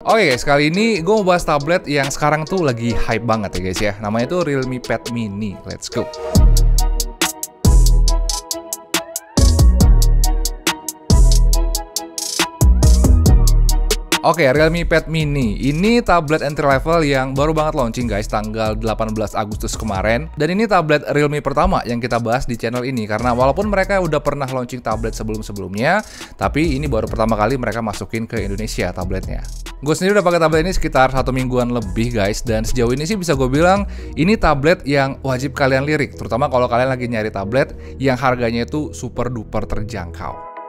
Oke guys, kali ini gue mau bahas tablet yang sekarang tuh lagi hype banget ya guys ya. Namanya tuh Realme Pad Mini. Let's go. Oke, Realme Pad Mini. Ini tablet entry level yang baru banget launching guys, tanggal 18 Agustus kemarin. Dan ini tablet Realme pertama yang kita bahas di channel ini. Karena walaupun mereka udah pernah launching tablet sebelum-sebelumnya, tapi ini baru pertama kali mereka masukin ke Indonesia tabletnya. Gue sendiri udah pakai tablet ini sekitar 1 mingguan lebih guys. Dan sejauh ini sih bisa gue bilang, ini tablet yang wajib kalian lirik. Terutama kalau kalian lagi nyari tablet yang harganya itu super duper terjangkau.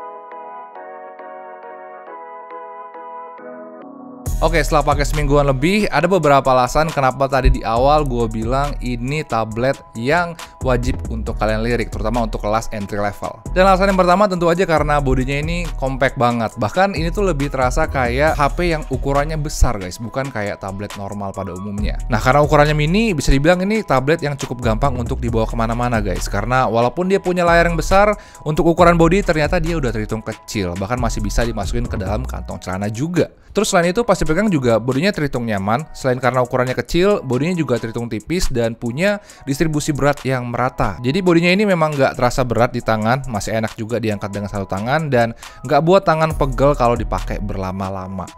Oke, setelah pakai semingguan lebih, ada beberapa alasan kenapa tadi di awal gue bilang ini tablet yang wajib untuk kalian lirik, terutama untuk kelas entry level. Dan alasan yang pertama tentu aja karena bodinya ini compact banget. Bahkan ini tuh lebih terasa kayak HP yang ukurannya besar guys, bukan kayak tablet normal pada umumnya. Nah, karena ukurannya mini, bisa dibilang ini tablet yang cukup gampang untuk dibawa kemana-mana guys. Karena walaupun dia punya layar yang besar, untuk ukuran bodi ternyata dia udah terhitung kecil. Bahkan masih bisa dimasukin ke dalam kantong celana juga. Terus selain itu pas dipegang juga bodinya terhitung nyaman. Selain karena ukurannya kecil, bodinya juga terhitung tipis dan punya distribusi berat yang merata. Jadi bodinya ini memang nggak terasa berat di tangan, masih enak juga diangkat dengan satu tangan dan nggak buat tangan pegel kalau dipakai berlama-lama.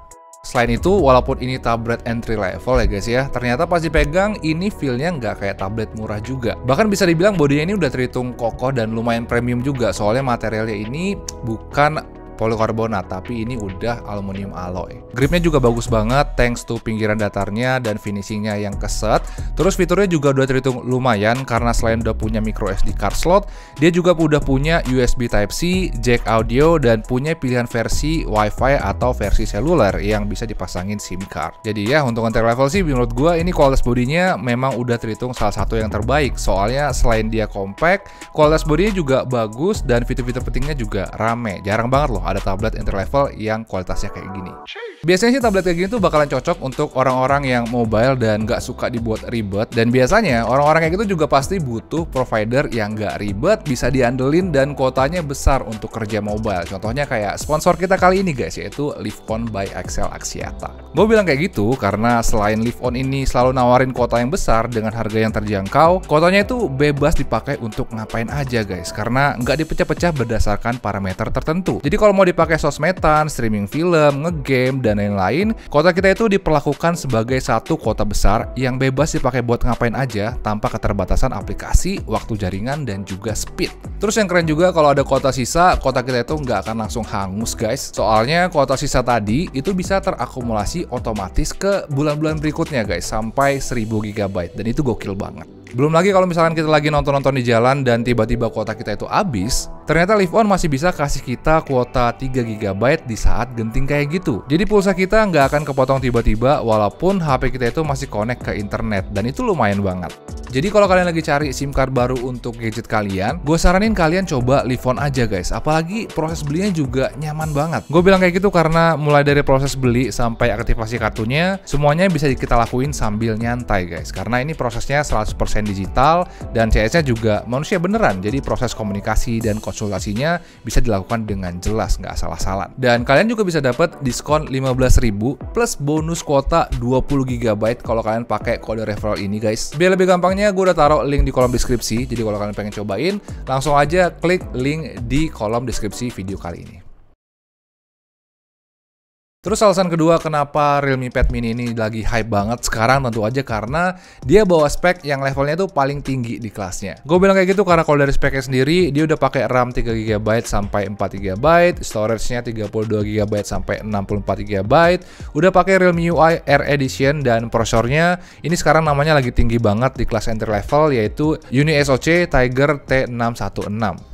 Selain itu, walaupun ini tablet entry level ya guys ya, ternyata pas dipegang ini feel-nya nggak kayak tablet murah juga. Bahkan bisa dibilang bodinya ini udah terhitung kokoh dan lumayan premium juga, soalnya materialnya ini bukan polikarbonat, tapi ini udah aluminium alloy. Gripnya juga bagus banget, thanks to pinggiran datarnya dan finishingnya yang keset. Terus fiturnya juga udah terhitung lumayan, karena selain udah punya micro SD card slot, dia juga udah punya USB Type-C, jack audio, dan punya pilihan versi Wi-Fi atau versi seluler yang bisa dipasangin SIM card. Jadi ya, untuk entry level sih menurut gua ini kualitas bodinya memang udah terhitung salah satu yang terbaik. Soalnya selain dia compact, kualitas bodinya juga bagus dan fitur-fitur pentingnya juga rame. Jarang banget loh ada tablet entry level yang kualitasnya kayak gini. Biasanya sih tablet kayak gini tuh bakalan cocok untuk orang-orang yang mobile dan nggak suka dibuat ribet. Dan biasanya orang-orang kayak gitu juga pasti butuh provider yang nggak ribet, bisa diandelin dan kuotanya besar untuk kerja mobile. Contohnya kayak sponsor kita kali ini guys, yaitu Liveon by XL Axiata. Gue bilang kayak gitu karena selain Liveon ini selalu nawarin kuota yang besar dengan harga yang terjangkau, kuotanya itu bebas dipakai untuk ngapain aja guys, karena nggak dipecah-pecah berdasarkan parameter tertentu. Jadi kalau mau dipakai sosmedan, streaming film, ngegame, dan lain-lain, kuota kita itu diperlakukan sebagai satu kuota besar yang bebas dipakai buat ngapain aja tanpa keterbatasan aplikasi, waktu jaringan, dan juga speed. Terus yang keren juga kalau ada kuota sisa, kuota kita itu nggak akan langsung hangus guys. Soalnya kuota sisa tadi itu bisa terakumulasi otomatis ke bulan-bulan berikutnya guys, sampai 1000 GB, dan itu gokil banget. Belum lagi kalau misalkan kita lagi nonton-nonton di jalan dan tiba-tiba kuota kita itu habis, ternyata Liveon masih bisa kasih kita kuota 3 GB di saat genting kayak gitu. Jadi pulsa kita nggak akan kepotong tiba-tiba walaupun HP kita itu masih connect ke internet, dan itu lumayan banget. Jadi kalau kalian lagi cari SIM card baru untuk gadget kalian, gue saranin kalian coba Liveon aja guys. Apalagi proses belinya juga nyaman banget. Gue bilang kayak gitu karena mulai dari proses beli sampai aktivasi kartunya, semuanya bisa kita lakuin sambil nyantai guys. Karena ini prosesnya 100% digital dan CS-nya juga manusia beneran. Jadi proses komunikasi dan konsultasinya bisa dilakukan dengan jelas, nggak salah-salah. Dan kalian juga bisa dapat diskon 15.000 plus bonus kuota 20 GB kalau kalian pakai kode referral ini guys. Biar lebih gampangnya, gue udah taruh link di kolom deskripsi. Jadi kalau kalian pengen cobain, langsung aja klik link di kolom deskripsi video kali ini. Terus alasan kedua kenapa Realme Pad Mini ini lagi hype banget sekarang tentu aja karena dia bawa spek yang levelnya tuh paling tinggi di kelasnya. Gue bilang kayak gitu karena kalau dari speknya sendiri, dia udah pakai RAM 3 GB sampai 4 GB, storage-nya 32 GB sampai 64 GB, udah pakai Realme UI Air Edition, dan prosesornya ini sekarang namanya lagi tinggi banget di kelas entry level, yaitu UniSoC Tiger T616.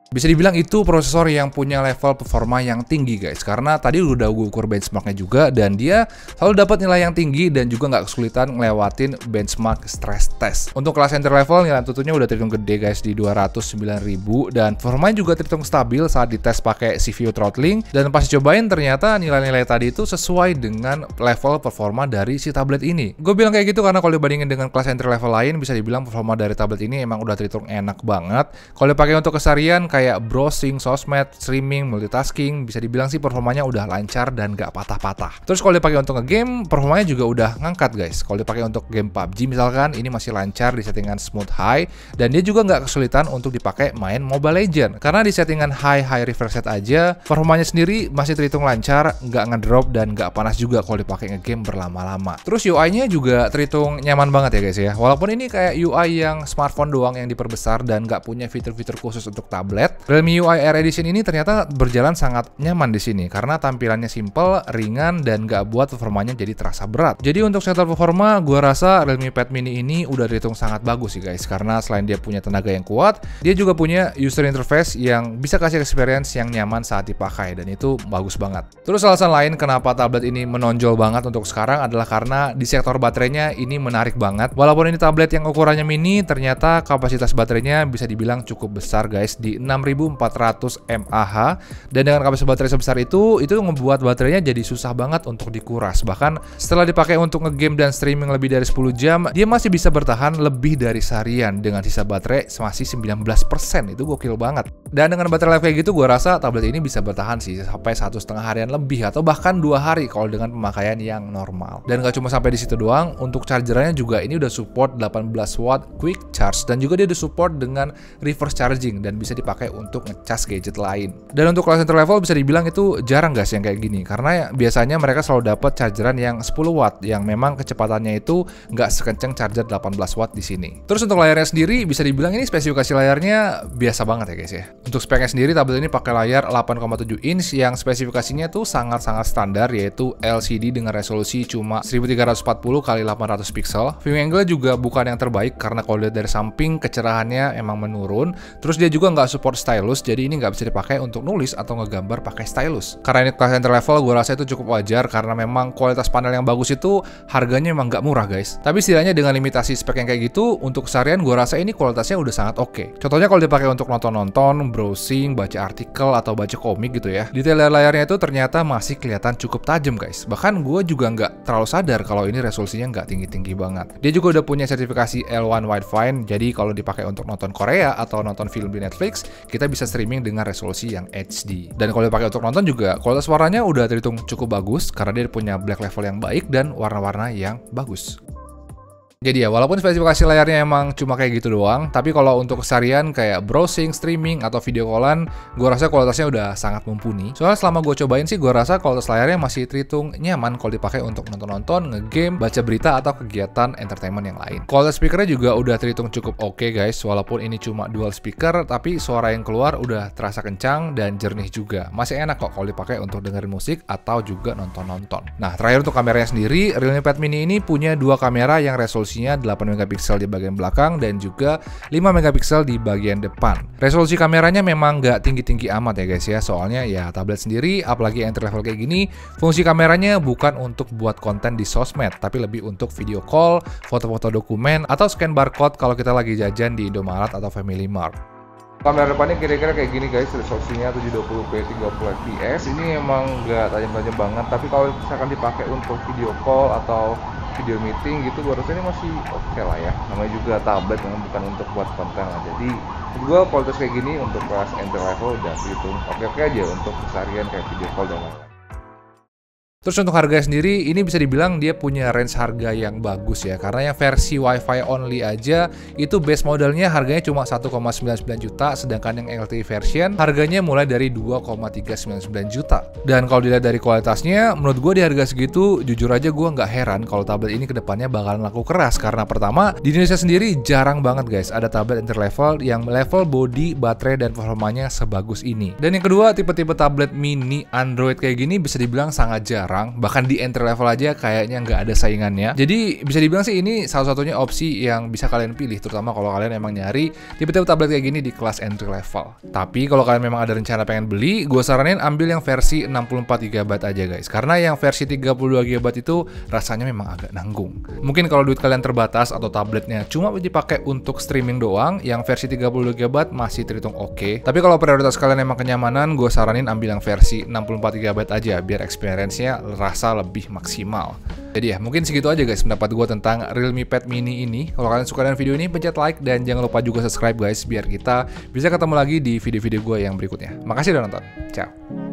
Bisa dibilang itu prosesor yang punya level performa yang tinggi guys, karena tadi udah gue ukur benchmarknya juga dan dia selalu dapat nilai yang tinggi dan juga nggak kesulitan ngelewatin benchmark stress test. Untuk kelas entry level nilai tutupnya udah terhitung gede guys di 209.000 dan performanya juga terhitung stabil saat dites pakai CPU throttling, dan pas cobain ternyata nilai-nilai tadi itu sesuai dengan level performa dari si tablet ini. Gue bilang kayak gitu karena kalau dibandingin dengan kelas entry level lain, bisa dibilang performa dari tablet ini emang udah terhitung enak banget. Kalau dipakai untuk keseharian kayak browsing, sosmed, streaming, multitasking, bisa dibilang sih performanya udah lancar dan gak patah-patah. Terus kalau dipakai untuk ngegame, performanya juga udah ngangkat guys. Kalau dipakai untuk game PUBG misalkan, ini masih lancar di settingan smooth high, dan dia juga nggak kesulitan untuk dipakai main Mobile Legends. Karena di settingan high refresh rate aja, performanya sendiri masih terhitung lancar, nggak ngedrop dan nggak panas juga kalau dipakai ngegame berlama-lama. Terus UI-nya juga terhitung nyaman banget ya guys ya. Walaupun ini kayak UI yang smartphone doang yang diperbesar dan nggak punya fitur-fitur khusus untuk tablet, Realme UI Air Edition ini ternyata berjalan sangat nyaman di sini karena tampilannya simple, ringan, dan nggak buat performanya jadi terasa berat. Jadi untuk setel performa, gua rasa Realme Pad Mini ini udah terhitung sangat bagus sih guys, karena selain dia punya tenaga yang kuat, dia juga punya user interface yang bisa kasih experience yang nyaman saat dipakai, dan itu bagus banget. Terus alasan lain kenapa tablet ini menonjol banget untuk sekarang adalah karena di sektor baterainya ini menarik banget. Walaupun ini tablet yang ukurannya mini, ternyata kapasitas baterainya bisa dibilang cukup besar guys, di 6400 mAh, dan dengan kapasitas baterai sebesar itu ngebuat baterainya jadi susah banget untuk dikuras. Bahkan setelah dipakai untuk ngegame dan streaming lebih dari 10 jam, dia masih bisa bertahan lebih dari seharian dengan sisa baterai masih 19%. Itu gokil banget. Dan dengan baterai life kayak gitu, gue rasa tablet ini bisa bertahan sih sampai 1,5 harian lebih, atau bahkan 2 hari kalau dengan pemakaian yang normal. Dan gak cuma sampai di situ doang, untuk chargernya juga ini udah support 18 watt quick charge, dan juga dia udah support dengan reverse charging dan bisa dipakai untuk ngecas gadget lain. Dan untuk kelas entry level bisa dibilang itu jarang guys yang kayak gini, karena biasanya mereka selalu dapat chargeran yang 10 watt yang memang kecepatannya itu nggak sekenceng charger 18 watt di sini. Terus untuk layarnya sendiri bisa dibilang ini spesifikasi layarnya biasa banget ya guys ya. Untuk speknya sendiri tablet ini pakai layar 8,7 inch yang spesifikasinya tuh sangat-sangat standar, yaitu LCD dengan resolusi cuma 1340 x 800 pixel. Viewing angle juga bukan yang terbaik karena kalau lihat dari samping kecerahannya emang menurun. Terus dia juga nggak support stylus, jadi ini nggak bisa dipakai untuk nulis atau ngegambar pakai stylus. Karena ini kelas entry level, gue rasa itu cukup wajar karena memang kualitas panel yang bagus itu harganya emang nggak murah guys. Tapi setidaknya dengan limitasi spek yang kayak gitu, untuk keseharian gue rasa ini kualitasnya udah sangat oke. Contohnya kalau dipakai untuk nonton-nonton, browsing, baca artikel, atau baca komik gitu ya, detail layarnya itu ternyata masih kelihatan cukup tajam guys. Bahkan gue juga nggak terlalu sadar kalau ini resolusinya nggak tinggi-tinggi banget. Dia juga udah punya sertifikasi L1 Widefine, jadi kalau dipakai untuk nonton Korea atau nonton film di Netflix, kita bisa streaming dengan resolusi yang HD. Dan kalau dipakai untuk nonton juga, kualitas warnanya udah terhitung cukup bagus karena dia punya black level yang baik dan warna-warna yang bagus. Jadi ya, walaupun spesifikasi layarnya emang cuma kayak gitu doang, tapi kalau untuk keseharian kayak browsing, streaming, atau video callan, gue rasa kualitasnya udah sangat mumpuni. Soalnya selama gue cobain sih, gue rasa kualitas layarnya masih terhitung nyaman kalau dipakai untuk nonton-nonton, ngegame, baca berita, atau kegiatan entertainment yang lain. Kualitas speakernya juga udah terhitung cukup oke guys, walaupun ini cuma dual speaker, tapi suara yang keluar udah terasa kencang dan jernih juga. Masih enak kok kalau dipakai untuk dengerin musik atau juga nonton-nonton. Nah, terakhir untuk kameranya sendiri, Realme Pad Mini ini punya dua kamera yang resolusinya 8 megapiksel di bagian belakang dan juga 5 megapiksel di bagian depan. Resolusi kameranya memang nggak tinggi-tinggi amat ya guys ya, soalnya ya tablet sendiri, apalagi entry level kayak gini, fungsi kameranya bukan untuk buat konten di sosmed, tapi lebih untuk video call, foto-foto dokumen, atau scan barcode kalau kita lagi jajan di Indomaret atau Family Mart. Kamera depannya kira-kira kayak gini guys, resolusinya 720p 30fps. Ini emang nggak tajam-tajam banget, tapi kalau misalkan dipakai untuk video call atau video meeting gitu, gue rasa ini masih oke lah ya. Namanya juga tablet, memang bukan untuk buat konten lah. Jadi gue kualitas kayak gini untuk kelas entry level udah hitung oke-oke aja untuk keseharian kayak video call dan lain-lain. Terus untuk harga sendiri, ini bisa dibilang dia punya range harga yang bagus ya, karena yang versi Wi-Fi only aja itu base modelnya harganya cuma 1,99 juta, sedangkan yang LTE version harganya mulai dari 2,399 juta. Dan kalau dilihat dari kualitasnya, menurut gue di harga segitu, jujur aja gue nggak heran kalau tablet ini kedepannya bakalan laku keras, karena pertama, di Indonesia sendiri jarang banget guys ada tablet entry level yang level body, baterai, dan performanya sebagus ini. Dan yang kedua, tipe-tipe tablet mini Android kayak gini bisa dibilang sangat jarang. Bahkan di entry level aja kayaknya nggak ada saingannya. Jadi bisa dibilang sih ini salah satunya opsi yang bisa kalian pilih, terutama kalau kalian emang nyari tipe-tipe tablet kayak gini di kelas entry level. Tapi kalau kalian memang ada rencana pengen beli, gue saranin ambil yang versi 64GB aja guys, karena yang versi 32GB itu rasanya memang agak nanggung. Mungkin kalau duit kalian terbatas atau tabletnya cuma dipakai untuk streaming doang, yang versi 32GB masih terhitung oke. Tapi kalau prioritas kalian emang kenyamanan, gue saranin ambil yang versi 64GB aja biar experience-nya punya rasa lebih maksimal. Jadi ya, mungkin segitu aja guys pendapat gue tentang Realme Pad Mini ini. Kalau kalian suka dengan video ini, pencet like dan jangan lupa juga subscribe guys, biar kita bisa ketemu lagi di video-video gue yang berikutnya. Makasih udah nonton. Ciao.